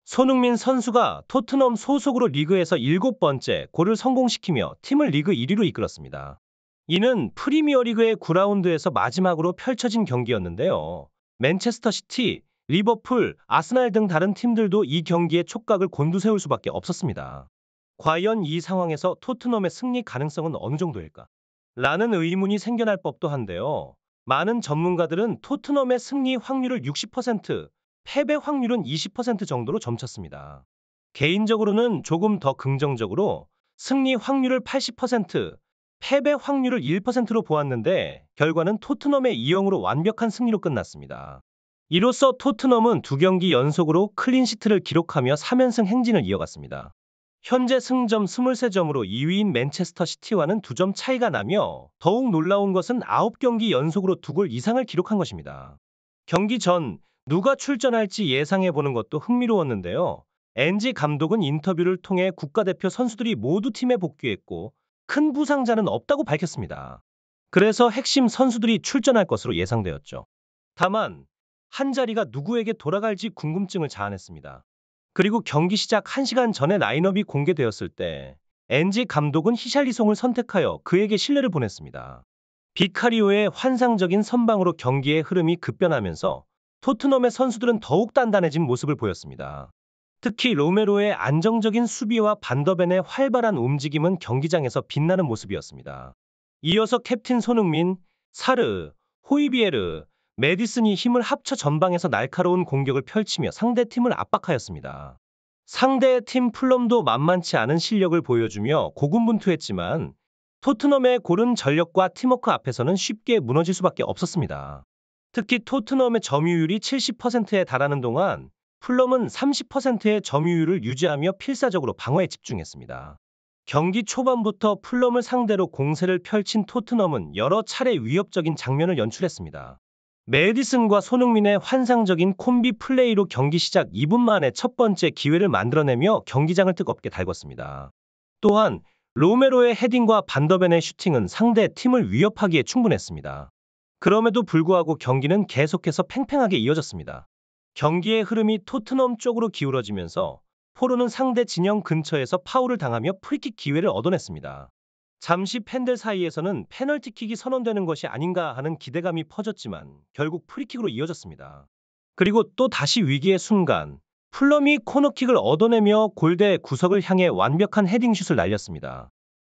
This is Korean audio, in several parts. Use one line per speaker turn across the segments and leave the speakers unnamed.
손흥민 선수가 토트넘 소속으로 리그에서 7번째 골을 성공시키며 팀을 리그 1위로 이끌었습니다. 이는 프리미어리그의 9라운드에서 마지막으로 펼쳐진 경기였는데요. 맨체스터 시티, 리버풀, 아스날 등 다른 팀들도 이 경기에 촉각을 곤두세울 수밖에 없었습니다. 과연 이 상황에서 토트넘의 승리 가능성은 어느 정도일까? 라는 의문이 생겨날 법도 한데요. 많은 전문가들은 토트넘의 승리 확률을 60%, 패배 확률은 20% 정도로 점쳤습니다. 개인적으로는 조금 더 긍정적으로 승리 확률을 80%, 패배 확률을 1%로 보았는데 결과는 토트넘의 2-0으로 완벽한 승리로 끝났습니다. 이로써 토트넘은 2경기 연속으로 클린시트를 기록하며 3연승 행진을 이어갔습니다. 현재 승점 23점으로 2위인 맨체스터 시티와는 2점 차이가 나며 더욱 놀라운 것은 9경기 연속으로 2골 이상을 기록한 것입니다. 경기 전 누가 출전할지 예상해보는 것도 흥미로웠는데요. 엔지 감독은 인터뷰를 통해 국가대표 선수들이 모두 팀에 복귀했고 큰 부상자는 없다고 밝혔습니다. 그래서 핵심 선수들이 출전할 것으로 예상되었죠. 다만 한 자리가 누구에게 돌아갈지 궁금증을 자아냈습니다. 그리고 경기 시작 1시간 전에 라인업이 공개되었을 때 엔지 감독은 히샬리송을 선택하여 그에게 신뢰를 보냈습니다. 비카리오의 환상적인 선방으로 경기의 흐름이 급변하면서 토트넘의 선수들은 더욱 단단해진 모습을 보였습니다. 특히 로메로의 안정적인 수비와 반더벤의 활발한 움직임은 경기장에서 빛나는 모습이었습니다. 이어서 캡틴 손흥민, 사르, 호이비에르, 메디슨이 힘을 합쳐 전방에서 날카로운 공격을 펼치며 상대팀을 압박하였습니다. 상대의 팀 플럼도 만만치 않은 실력을 보여주며 고군분투했지만 토트넘의 고른 전력과 팀워크 앞에서는 쉽게 무너질 수밖에 없었습니다. 특히 토트넘의 점유율이 70%에 달하는 동안 풀럼은 30%의 점유율을 유지하며 필사적으로 방어에 집중했습니다. 경기 초반부터 풀럼을 상대로 공세를 펼친 토트넘은 여러 차례 위협적인 장면을 연출했습니다. 메디슨과 손흥민의 환상적인 콤비 플레이로 경기 시작 2분 만에 첫 번째 기회를 만들어내며 경기장을 뜨겁게 달궜습니다. 또한 로메로의 헤딩과 반더벤의 슈팅은 상대 팀을 위협하기에 충분했습니다. 그럼에도 불구하고 경기는 계속해서 팽팽하게 이어졌습니다. 경기의 흐름이 토트넘 쪽으로 기울어지면서 포로는 상대 진영 근처에서 파울을 당하며 프리킥 기회를 얻어냈습니다. 잠시 팬들 사이에서는 페널티킥이 선언되는 것이 아닌가 하는 기대감이 퍼졌지만 결국 프리킥으로 이어졌습니다. 그리고 또 다시 위기의 순간 풀럼이 코너킥을 얻어내며 골대 구석을 향해 완벽한 헤딩슛을 날렸습니다.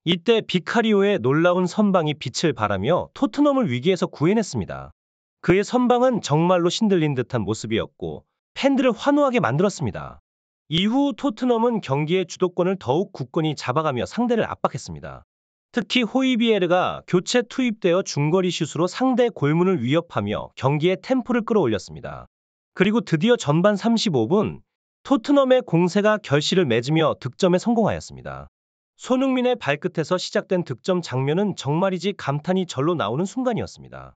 이때 비카리오의 놀라운 선방이 빛을 발하며 토트넘을 위기에서 구해냈습니다. 그의 선방은 정말로 신들린 듯한 모습이었고 팬들을 환호하게 만들었습니다. 이후 토트넘은 경기의 주도권을 더욱 굳건히 잡아가며 상대를 압박했습니다. 특히 호이비에르가 교체 투입되어 중거리 슛으로 상대 골문을 위협하며 경기의 템포를 끌어올렸습니다. 그리고 드디어 전반 35분 토트넘의 공세가 결실을 맺으며 득점에 성공하였습니다. 손흥민의 발끝에서 시작된 득점 장면은 정말이지 감탄이 절로 나오는 순간이었습니다.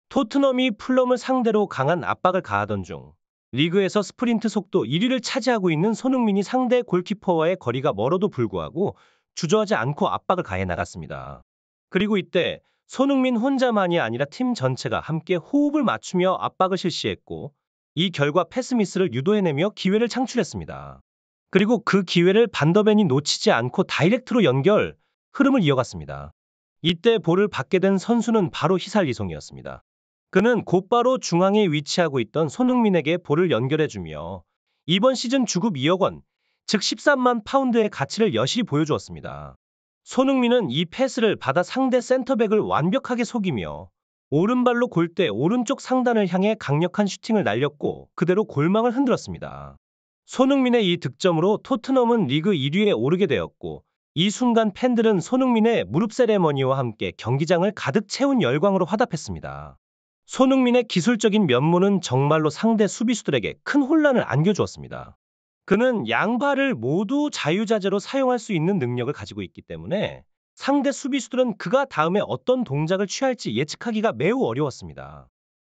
토트넘이 풀럼을 상대로 강한 압박을 가하던 중 리그에서 스프린트 속도 1위를 차지하고 있는 손흥민이 상대 골키퍼와의 거리가 멀어도 불구하고 주저하지 않고 압박을 가해 나갔습니다. 그리고 이때 손흥민 혼자만이 아니라 팀 전체가 함께 호흡을 맞추며 압박을 실시했고 이 결과 패스미스를 유도해내며 기회를 창출했습니다. 그리고 그 기회를 반더벤이 놓치지 않고 다이렉트로 연결, 흐름을 이어갔습니다. 이때 볼을 받게 된 선수는 바로 히샬리송이었습니다. 그는 곧바로 중앙에 위치하고 있던 손흥민에게 볼을 연결해주며 이번 시즌 주급 2억 원, 즉 13만 파운드의 가치를 여실히 보여주었습니다. 손흥민은 이 패스를 받아 상대 센터백을 완벽하게 속이며 오른발로 골대 오른쪽 상단을 향해 강력한 슈팅을 날렸고 그대로 골망을 흔들었습니다. 손흥민의 이 득점으로 토트넘은 리그 1위에 오르게 되었고 이 순간 팬들은 손흥민의 무릎 세레머니와 함께 경기장을 가득 채운 열광으로 화답했습니다. 손흥민의 기술적인 면모는 정말로 상대 수비수들에게 큰 혼란을 안겨주었습니다. 그는 양발을 모두 자유자재로 사용할 수 있는 능력을 가지고 있기 때문에 상대 수비수들은 그가 다음에 어떤 동작을 취할지 예측하기가 매우 어려웠습니다.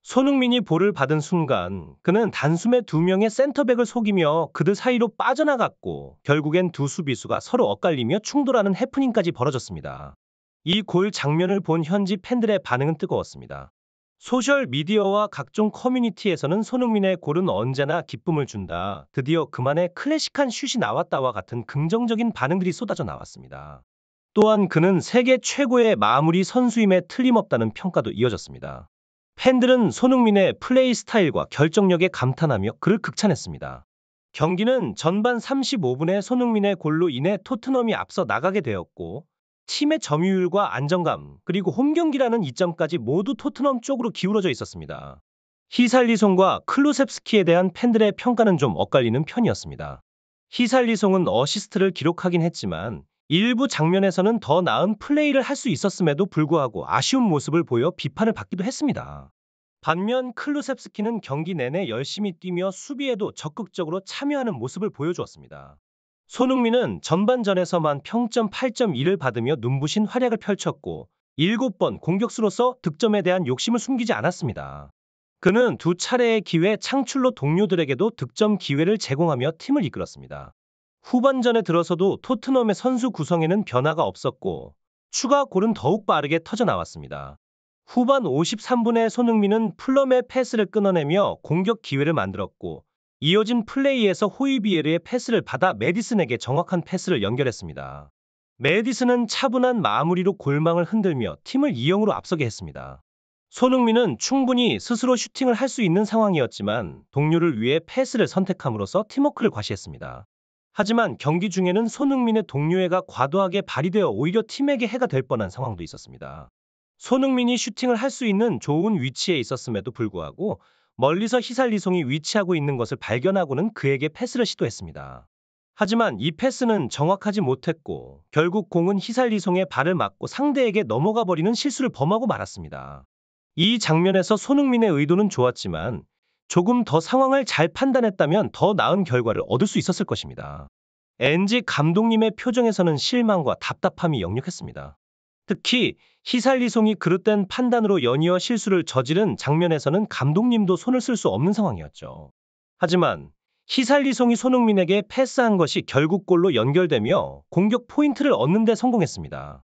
손흥민이 볼을 받은 순간 그는 단숨에 2명의 센터백을 속이며 그들 사이로 빠져나갔고 결국엔 두 수비수가 서로 엇갈리며 충돌하는 해프닝까지 벌어졌습니다. 이 골 장면을 본 현지 팬들의 반응은 뜨거웠습니다. 소셜미디어와 각종 커뮤니티에서는 손흥민의 골은 언제나 기쁨을 준다. 드디어 그만의 클래식한 슛이 나왔다와 같은 긍정적인 반응들이 쏟아져 나왔습니다. 또한 그는 세계 최고의 마무리 선수임에 틀림없다는 평가도 이어졌습니다. 팬들은 손흥민의 플레이 스타일과 결정력에 감탄하며 그를 극찬했습니다. 경기는 전반 35분에 손흥민의 골로 인해 토트넘이 앞서 나가게 되었고, 팀의 점유율과 안정감, 그리고 홈 경기라는 이점까지 모두 토트넘 쪽으로 기울어져 있었습니다. 히살리송과 클루셉스키에 대한 팬들의 평가는 좀 엇갈리는 편이었습니다. 히살리송은 어시스트를 기록하긴 했지만 일부 장면에서는 더 나은 플레이를 할 수 있었음에도 불구하고 아쉬운 모습을 보여 비판을 받기도 했습니다. 반면 클루셉스키는 경기 내내 열심히 뛰며 수비에도 적극적으로 참여하는 모습을 보여주었습니다. 손흥민은 전반전에서만 평점 8.2를 받으며 눈부신 활약을 펼쳤고 7번 공격수로서 득점에 대한 욕심을 숨기지 않았습니다. 그는 두 차례의 기회 창출로 동료들에게도 득점 기회를 제공하며 팀을 이끌었습니다. 후반전에 들어서도 토트넘의 선수 구성에는 변화가 없었고 추가 골은 더욱 빠르게 터져 나왔습니다. 후반 53분에 손흥민은 플럼의 패스를 끊어내며 공격 기회를 만들었고 이어진 플레이에서 호이비에르의 패스를 받아 메디슨에게 정확한 패스를 연결했습니다. 메디슨은 차분한 마무리로 골망을 흔들며 팀을 2-0으로 앞서게 했습니다. 손흥민은 충분히 스스로 슈팅을 할 수 있는 상황이었지만 동료를 위해 패스를 선택함으로써 팀워크를 과시했습니다. 하지만 경기 중에는 손흥민의 동료애가 과도하게 발휘되어 오히려 팀에게 해가 될 뻔한 상황도 있었습니다. 손흥민이 슈팅을 할 수 있는 좋은 위치에 있었음에도 불구하고 멀리서 히살리송이 위치하고 있는 것을 발견하고는 그에게 패스를 시도했습니다. 하지만 이 패스는 정확하지 못했고 결국 공은 히살리송의 발을 맞고 상대에게 넘어가 버리는 실수를 범하고 말았습니다. 이 장면에서 손흥민의 의도는 좋았지만 조금 더 상황을 잘 판단했다면 더 나은 결과를 얻을 수 있었을 것입니다. 엔지 감독님의 표정에서는 실망과 답답함이 역력했습니다. 특히 히살리송이 그릇된 판단으로 연이어 실수를 저지른 장면에서는 감독님도 손을 쓸 수 없는 상황이었죠. 하지만 히살리송이 손흥민에게 패스한 것이 결국 골로 연결되며 공격 포인트를 얻는 데 성공했습니다.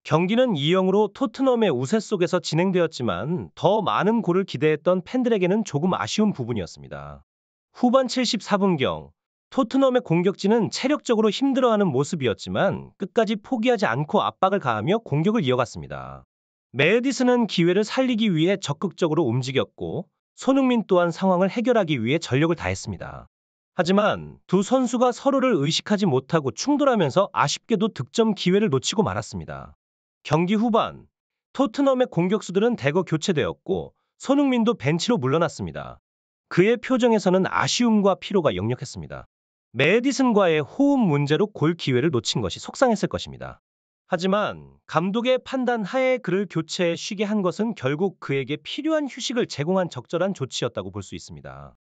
경기는 2-0으로 토트넘의 우세 속에서 진행되었지만 더 많은 골을 기대했던 팬들에게는 조금 아쉬운 부분이었습니다. 후반 74분경 토트넘의 공격진은 체력적으로 힘들어하는 모습이었지만 끝까지 포기하지 않고 압박을 가하며 공격을 이어갔습니다. 메디슨은 기회를 살리기 위해 적극적으로 움직였고 손흥민 또한 상황을 해결하기 위해 전력을 다했습니다. 하지만 두 선수가 서로를 의식하지 못하고 충돌하면서 아쉽게도 득점 기회를 놓치고 말았습니다. 경기 후반 토트넘의 공격수들은 대거 교체되었고 손흥민도 벤치로 물러났습니다. 그의 표정에서는 아쉬움과 피로가 역력했습니다. 메디슨과의 호흡 문제로 골 기회를 놓친 것이 속상했을 것입니다. 하지만 감독의 판단 하에 그를 교체해 쉬게 한 것은 결국 그에게 필요한 휴식을 제공한 적절한 조치였다고 볼 수 있습니다.